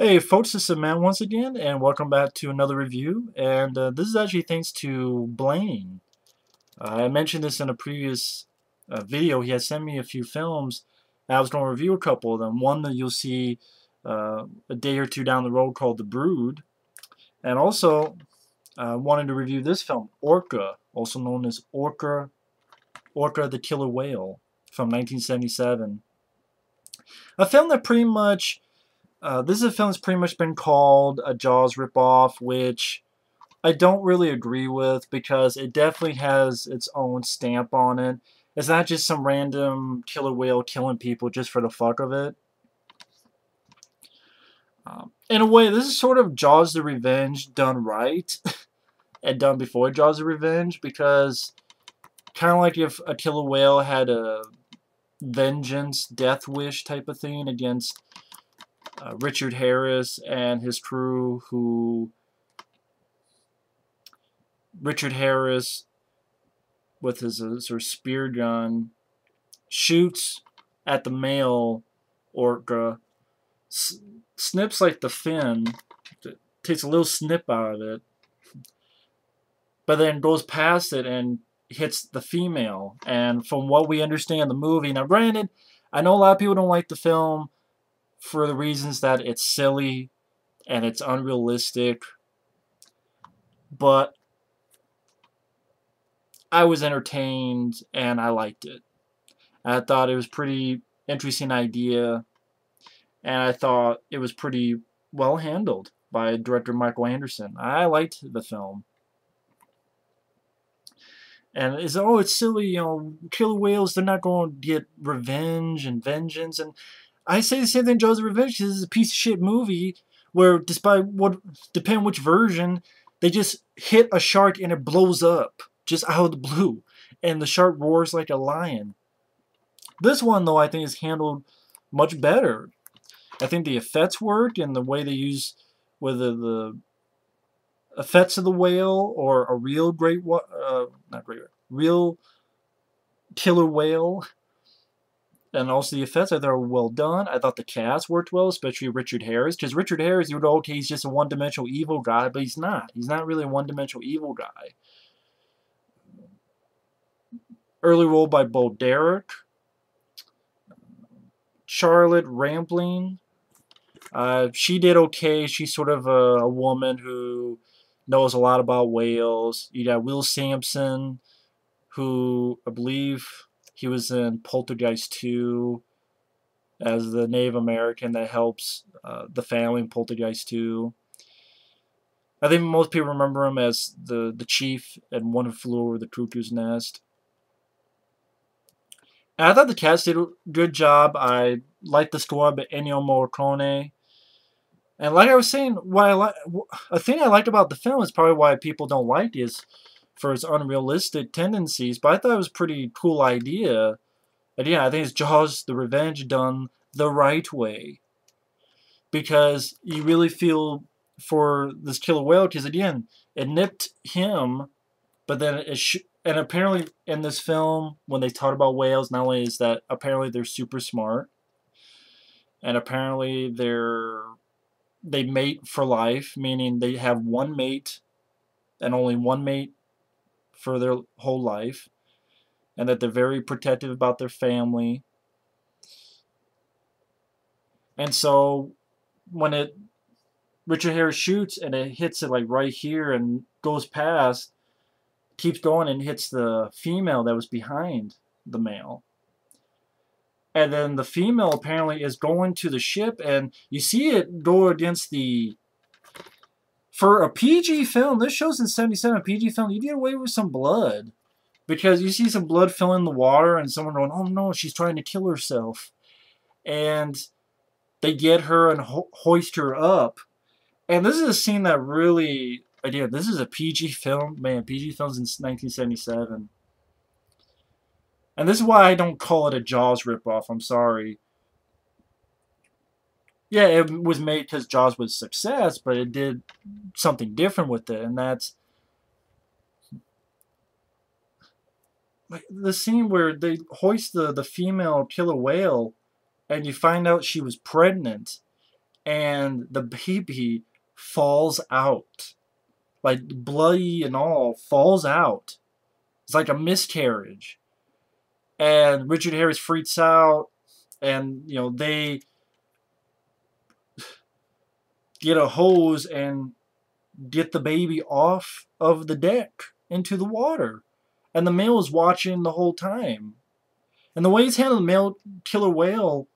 Hey folks, this is Matt once again, and welcome back to another review. And this is actually thanks to Blane. I mentioned this in a previous video. He had sent me a few films, and I was going to review a couple of them. One that you'll see a day or two down the road called The Brood. And also, wanted to review this film, Orca, also known as Orca the Killer Whale, from 1977. A film that pretty much this is a film that's pretty much been called a Jaws ripoff, which I don't really agree with because it definitely has its own stamp on it. It's not just some random killer whale killing people just for the fuck of it. In a way, this is sort of Jaws the Revenge done right and done before Jaws the Revenge, because kind of like if a killer whale had a vengeance, death wish type of thing against Richard Harris and his crew, Richard Harris, with his sort of spear gun, shoots at the male orca, snips like the fin, takes a little snip out of it, but then goes past it and hits the female. And from what we understand the movie, now granted, I know a lot of people don't like the film for the reasons that it's silly and it's unrealistic, but I was entertained and I liked it. I thought it was a pretty interesting idea, and I thought it was pretty well handled by director Michael Anderson. I liked the film. And it's silly, killer whales, they're not going to get revenge and vengeance. And I say the same thing, Jaws the Revenge. This is a piece of shit movie where, depending which version, they just hit a shark and it blows up just out of the blue, and the shark roars like a lion. This one, though, I think is handled much better. I think the effects work, and the way they use whether the effects of the whale or a real real killer whale, and also the effects I thought were well done. I thought the cast worked well, especially Richard Harris, because Richard Harris, you would know, okay, he's just a one-dimensional evil guy, but he's not. He's not really a one-dimensional evil guy. Early role by Bo Derek, Charlotte Rampling. She did okay. She's sort of a woman who knows a lot about whales. You got Will Sampson, who I believe he was in Poltergeist 2 as the Native American that helps the family in Poltergeist 2. I think most people remember him as the chief in One Who Flew Over the Cuckoo's Nest. And I thought the cast did a good job. I liked the score by Ennio Morricone. And like I was saying, a thing I liked about the film is probably why people don't like it, is for its unrealistic tendencies. But I thought it was a pretty cool idea. And yeah, I think it's Jaws the Revenge done the right way, because you really feel for this killer whale, because again, it nipped him, but then and apparently in this film, when they talk about whales, not only is that apparently they're super smart, and apparently they mate for life, meaning they have one mate and only one mate for their whole life, and that they're very protective about their family. And so when Richard Harris shoots and it hits it like right here and goes past, keeps going and hits the female that was behind the male. And then the female apparently is going to the ship, and you see it go against the... For a PG film, this show's in 77, a PG film, you get away with some blood. Because you see some blood filling the water, and someone going, oh no, she's trying to kill herself. And they get her and hoist her up. And this is a scene that really... Again, this is a PG film. Man, PG films in 1977. And this is why I don't call it a Jaws ripoff. I'm sorry. Yeah, it was made because Jaws was a success, but it did something different with it. And that's like the scene where they hoist the female killer whale, and you find out she was pregnant. and the baby falls out. Like, bloody and all, falls out. It's like a miscarriage. And Richard Harris freaks out, and, you know, they get a hose and get the baby off of the deck into the water. And the male is watching the whole time. And the way he's handling the male killer whale,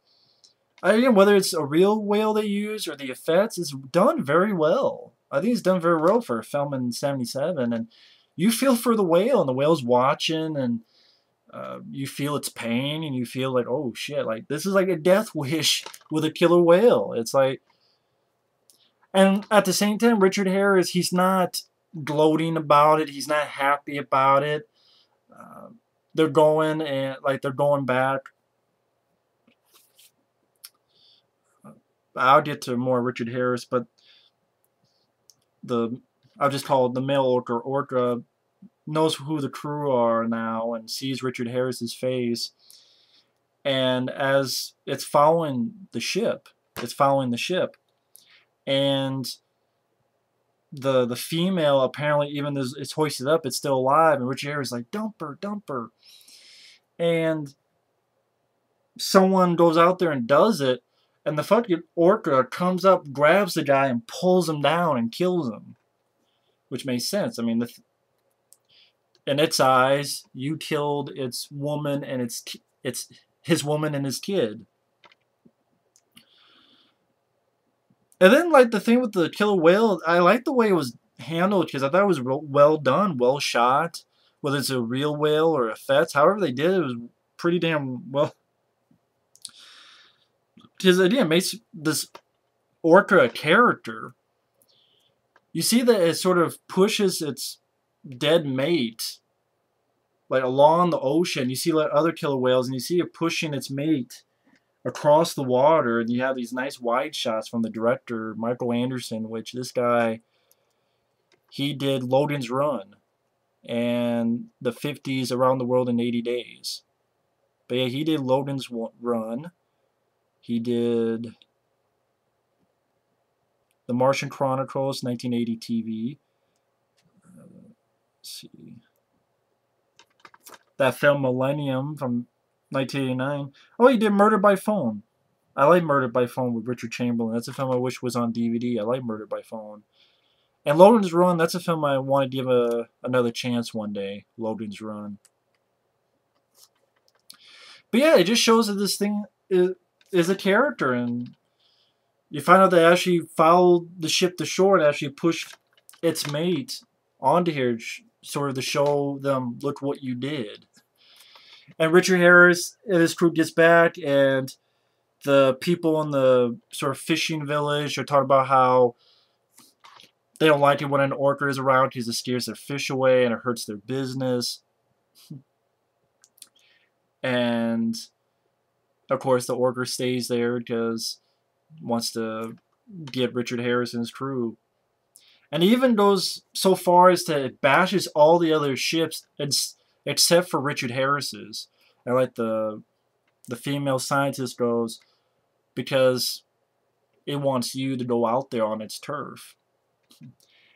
I don't know whether it's a real whale they use or the effects, is done very well. I think it's done very well for a film in '77. And you feel for the whale, and the whale's watching, and you feel its pain, and you feel like, oh shit, like this is like a death wish with a killer whale. It's like, and at the same time, Richard Harris, he's not gloating about it. He's not happy about it. They're going and like they're going back. I'll get to more Richard Harris, but I'll just call it the male orca. Orca knows who the crew are now and sees Richard Harris's face. And as it's following the ship, and the female apparently, even as it's hoisted up, it's still alive, and Richard Harris is like, dump her. And someone goes out there and does it, and the fucking orca comes up, grabs the guy, and pulls him down and kills him. Which makes sense. I mean, in its eyes, you killed its woman and its his woman and his kid. And then, like, the thing with the killer whale, I like the way it was handled, because I thought it was well done, well shot. Whether it's a real whale or effects, however they did it, was pretty damn well. Because, again, it makes this orca a character. You see that it sort of pushes its dead mate, like, along the ocean. You see, like, other killer whales, and you see it pushing its mate across the water, and you have these nice wide shots from the director, Michael Anderson, which this guy, he did Logan's Run and the 50s Around the World in 80 Days. But yeah, he did Logan's Run. He did The Martian Chronicles, 1980 TV. Let's see. That film Millennium from 1989. Oh, he did Murder by Phone. I like Murder by Phone with Richard Chamberlain. That's a film I wish was on DVD. I like Murder by Phone. And Logan's Run, that's a film I want to give another chance one day. Logan's Run. But yeah, it just shows that this thing is a character, and you find out they actually followed the ship to shore and actually pushed its mate onto here, sort of to show them, look what you did. And Richard Harris and his crew gets back, and the people in the sort of fishing village are talking about how they don't like it when an orca is around because it scares their fish away and it hurts their business. And of course, the orca stays there because it wants to get Richard Harris and his crew. And he even goes so far as to bashes all the other ships except for Richard Harris's. And like the female scientist goes, because it wants you to go out there on its turf.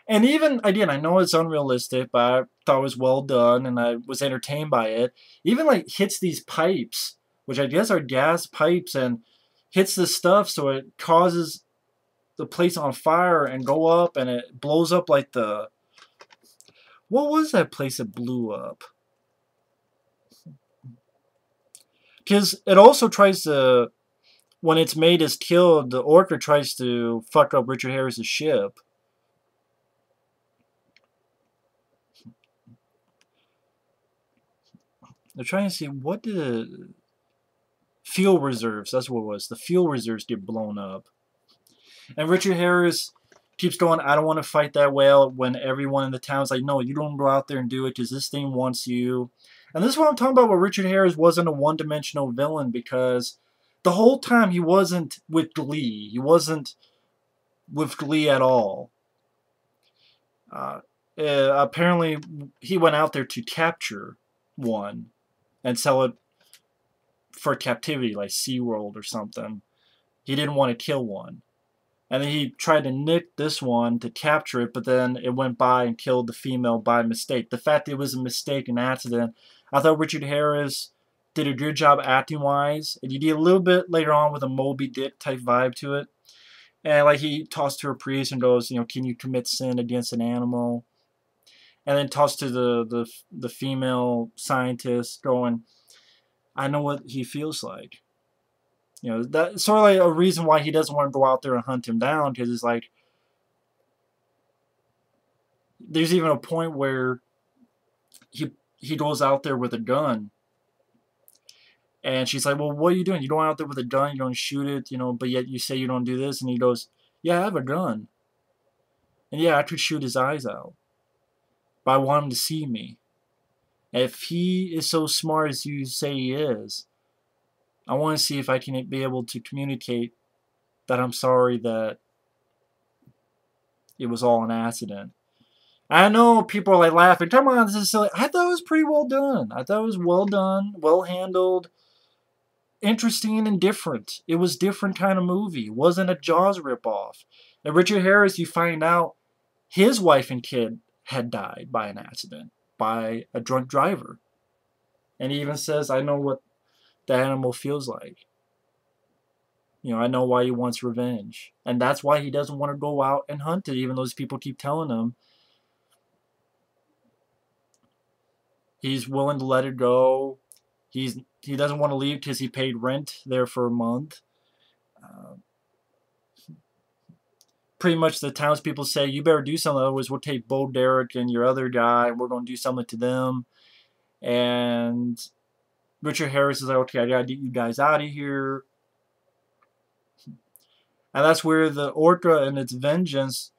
And even, again, I know it's unrealistic, but I thought it was well done, and I was entertained by it. Even, like, hits these pipes, which I guess are gas pipes, and hits this stuff so it causes the place on fire and go up, and it blows up like the... What was that place that blew up? Because it also tries to... When its mate is killed, the orca tries to fuck up Richard Harris's ship. They're trying to see, what did... Fuel reserves, that's what it was. The fuel reserves get blown up. And Richard Harris keeps going, I don't want to fight that whale, when everyone in the town's like, no, you don't go out there and do it because this thing wants you. And this is what I'm talking about, where Richard Harris wasn't a one-dimensional villain, because the whole time he wasn't with Glee. He wasn't with Glee at all. Apparently, he went out there to capture one and sell it for captivity, like SeaWorld or something. He didn't want to kill one. And then he tried to nick this one to capture it, but then it went by and killed the female by mistake. The fact that it was a mistake, an accident, I thought Richard Harris did a good job acting-wise. And he did a little bit later on with a Moby Dick type vibe to it. And like he tossed to a priest and goes, can you commit sin against an animal? And then tossed to the female scientist going, I know what he feels like. That's sort of like a reason why he doesn't want to go out there and hunt him down, because it's like there's even a point where he goes out there with a gun, and she's like, well, what are you doing? You don't out there with a gun, you don't shoot it, but yet you say you don't do this. And he goes, yeah, I have a gun, and yeah, I could shoot his eyes out, but I want him to see me. And if he is so smart as you say he is, I want to see if I can be able to communicate that I'm sorry that it was all an accident. I know people are like laughing, come on, this is silly. I thought it was pretty well done. I thought it was well done, well handled, interesting and different. It was a different kind of movie. It wasn't a Jaws ripoff. And Richard Harris, you find out his wife and kid had died by an accident, by a drunk driver. And he even says, I know what the animal feels like. I know why he wants revenge. And that's why he doesn't want to go out and hunt it, even though those people keep telling him he's willing to let it go. He doesn't want to leave because he paid rent there for a month. Pretty much the townspeople say, you better do something, otherwise we'll take Bo Derek and your other guy, and we're going to do something to them. And Richard Harris is like, okay, I gotta get you guys out of here. And that's where the Orca and its vengeance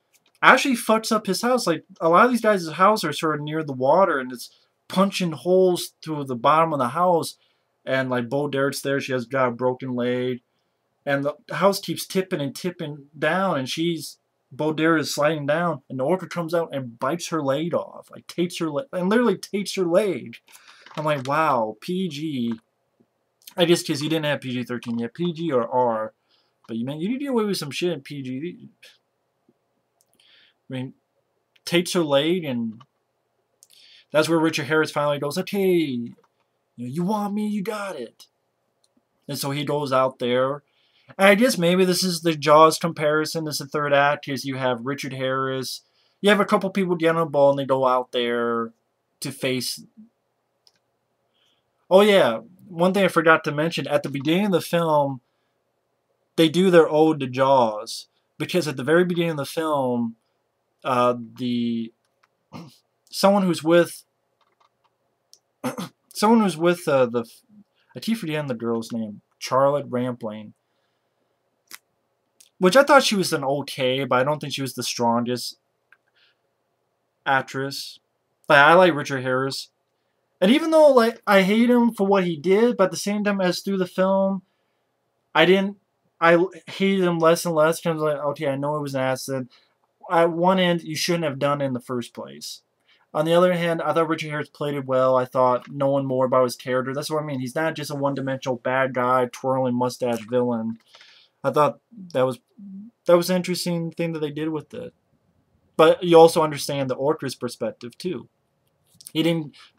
actually fucks up his house. Like, a lot of these guys' houses are sort of near the water, and it's punching holes through the bottom of the house. And, like, Bo Derek's there. She has got a broken leg. And the house keeps tipping and tipping down, and Bo Derek is sliding down, and the Orca comes out and bites her leg off. Like, takes her leg, and literally takes her leg. I'm like, wow, PG. I guess because you didn't have PG-13 yet. PG or R. But you need to get away with some shit in PG. I mean, takes her leg, and that's where Richard Harris finally goes, okay, you want me, you got it. And so he goes out there. And I guess maybe this is the Jaws comparison. This is the third act, because you have Richard Harris. You have a couple people getting on a ball, and they go out there to face... Oh yeah, one thing I forgot to mention, at the beginning of the film, they do their ode to Jaws, because at the very beginning of the film, someone who's with I keep forgetting the girl's name, Charlotte Rampling, which I thought she was an okay, but I don't think she was the strongest actress. Like, I like Richard Harris. And even though, like, I hate him for what he did, but at the same time, as through the film, I hated him less and less, because like, okay, I know it was an accident. At one end, you shouldn't have done it in the first place. On the other hand, I thought Richard Harris played it well. I thought knowing more about his character. That's what I mean. He's not just a one-dimensional bad guy, twirling mustache villain. I thought that was an interesting thing that they did with it. But you also understand the Orca's perspective too.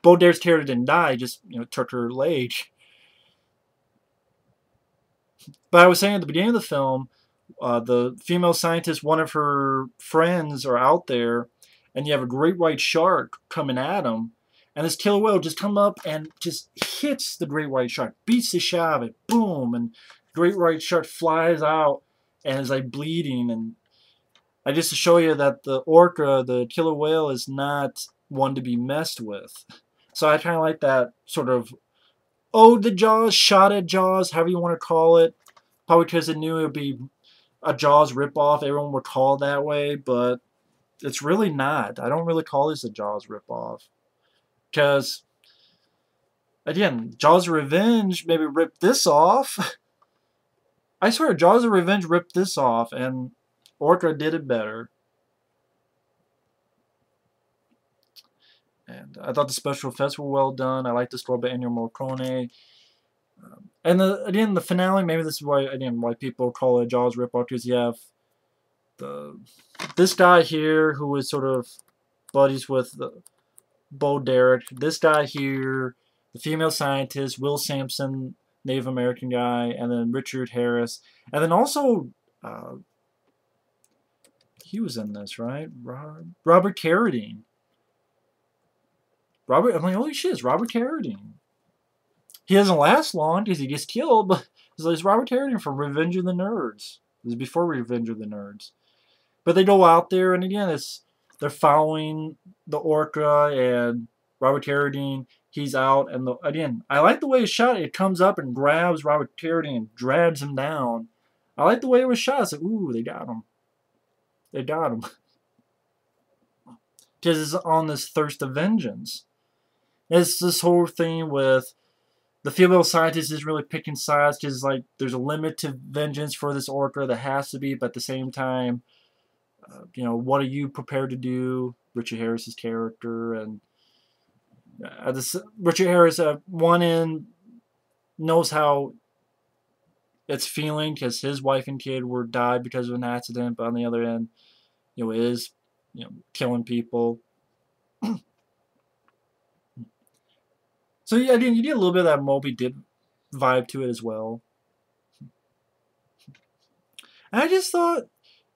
Bo Derek's character didn't die, just took her leg. But I was saying at the beginning of the film, the female scientist, one of her friends, are out there, and you have a great white shark coming at him, and this killer whale just comes up and just hits the great white shark, beats the shit out of it, boom, and great white shark flies out and is like bleeding. And just to show you that the Orca, the killer whale, is not one to be messed with. So I kind of like that sort of ode to Jaws, shot at Jaws, however you want to call it. Probably because it knew it would be a Jaws ripoff, everyone would call it that way, but it's really not. I don't really call this a Jaws ripoff. Because, again, Jaws of Revenge maybe ripped this off. I swear, Jaws of Revenge ripped this off, and Orca did it better. And I thought the special effects were well done. I like the score by Ennio Morricone. And again, the finale, maybe this is why people call it a Jaws ripoff, because you have this guy here who was sort of buddies with Bo Derek. This guy here, the female scientist, Will Sampson, Native American guy, and then Richard Harris, and then also he was in this, right? Robert Carradine. I'm like, holy shit, it's Robert Carradine. He doesn't last long because he gets killed, but it's Robert Carradine from Revenge of the Nerds. This is before Revenge of the Nerds. But they go out there, and again, they're following the Orca and Robert Carradine. He's out, and again, I like the way it's shot. It comes up and grabs Robert Carradine and drags him down. I like the way it was shot. It's like, ooh, they got him. They got him. Because it's on this thirst of vengeance. It's this whole thing with the female scientist is really picking sides because like there's a limit to vengeance for this Orca. There has to be, but at the same time, you know, what are you prepared to do? Richard Harris's character, and Richard Harris, one end knows how it's feeling because his wife and kid were died because of an accident, but on the other end, you know, is, you know, killing people. So yeah, you get a little bit of that Moby Dick vibe to it as well. And I just thought,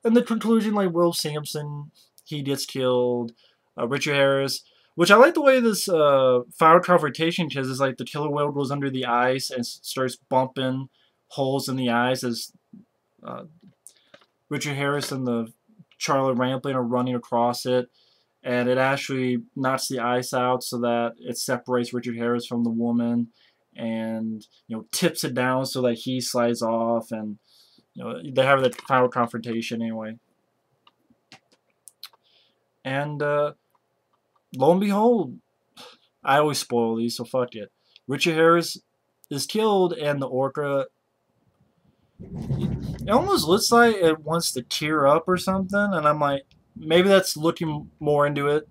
in the conclusion, like Will Sampson, he gets killed. Richard Harris, which I like the way this final confrontation, because it's like the killer whale goes under the ice and starts bumping holes in the ice as Richard Harris and the Charlotte Rampling are running across it. And it actually knocks the ice out so that it separates Richard Harris from the woman, and you know, tips it down so that he slides off, and you know, they have that final confrontation anyway. And lo and behold, I always spoil these, so fuck it. Richard Harris is killed, and the Orca, it almost looks like it wants to tear up or something, and I'm like, maybe that's looking more into it.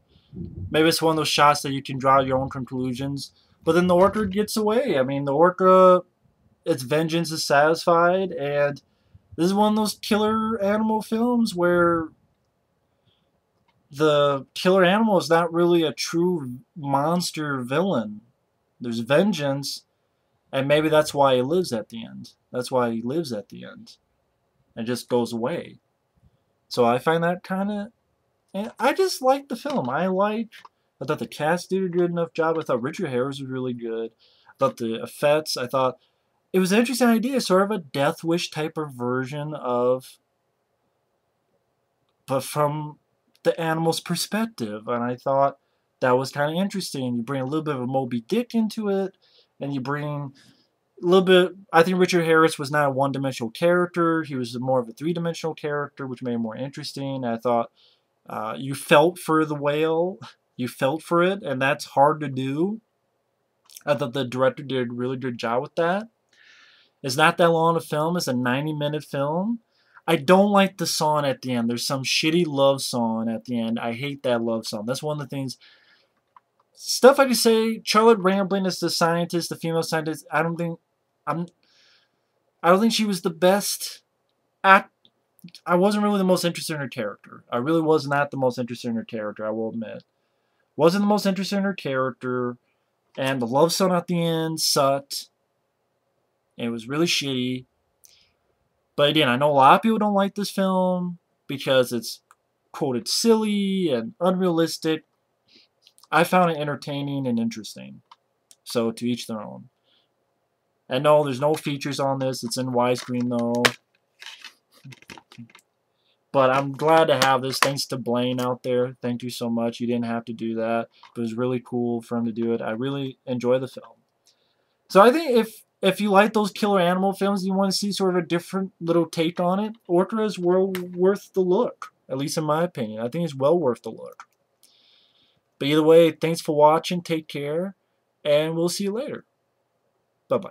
Maybe it's one of those shots that you can draw your own conclusions. But then the Orca gets away. I mean, the Orca, its vengeance is satisfied, and this is one of those killer animal films where the killer animal is not really a true monster villain. There's vengeance, and maybe that's why he lives at the end. That's why he lives at the end. And just goes away. So I find that kind of... And I just liked the film. I thought the cast did a good enough job. I thought Richard Harris was really good. I thought the effects, I thought it was an interesting idea, sort of a Death Wish type of version of, but from the animal's perspective. And I thought that was kind of interesting. You bring a little bit of a Moby Dick into it, and you bring a little bit... I think Richard Harris was not a one-dimensional character. He was more of a three-dimensional character, which made it more interesting. And I thought you felt for the whale. You felt for it, and that's hard to do. I thought the director did a really good job with that. It's not that long a film. It's a 90-minute film. I don't like the song at the end. There's some shitty love song at the end. I hate that love song. That's one of the things... Stuff I could say. Charlotte Rampling is the scientist, the female scientist. I don't think she was the best act. I wasn't really the most interested in her character. I really was not the most interested in her character, I will admit. Wasn't the most interested in her character. And the love song at the end sucked. It was really shitty. But again, I know a lot of people don't like this film because it's quoted silly and unrealistic. I found it entertaining and interesting. So to each their own. And no, there's no features on this. It's in widescreen though. But I'm glad to have this. Thanks to Blane out there. Thank you so much. You didn't have to do that. But it was really cool for him to do it. I really enjoy the film. So I think if you like those killer animal films, you want to see sort of a different little take on it, Orca is well worth the look. At least in my opinion. I think it's well worth the look. But either way, thanks for watching. Take care. And we'll see you later. Bye-bye.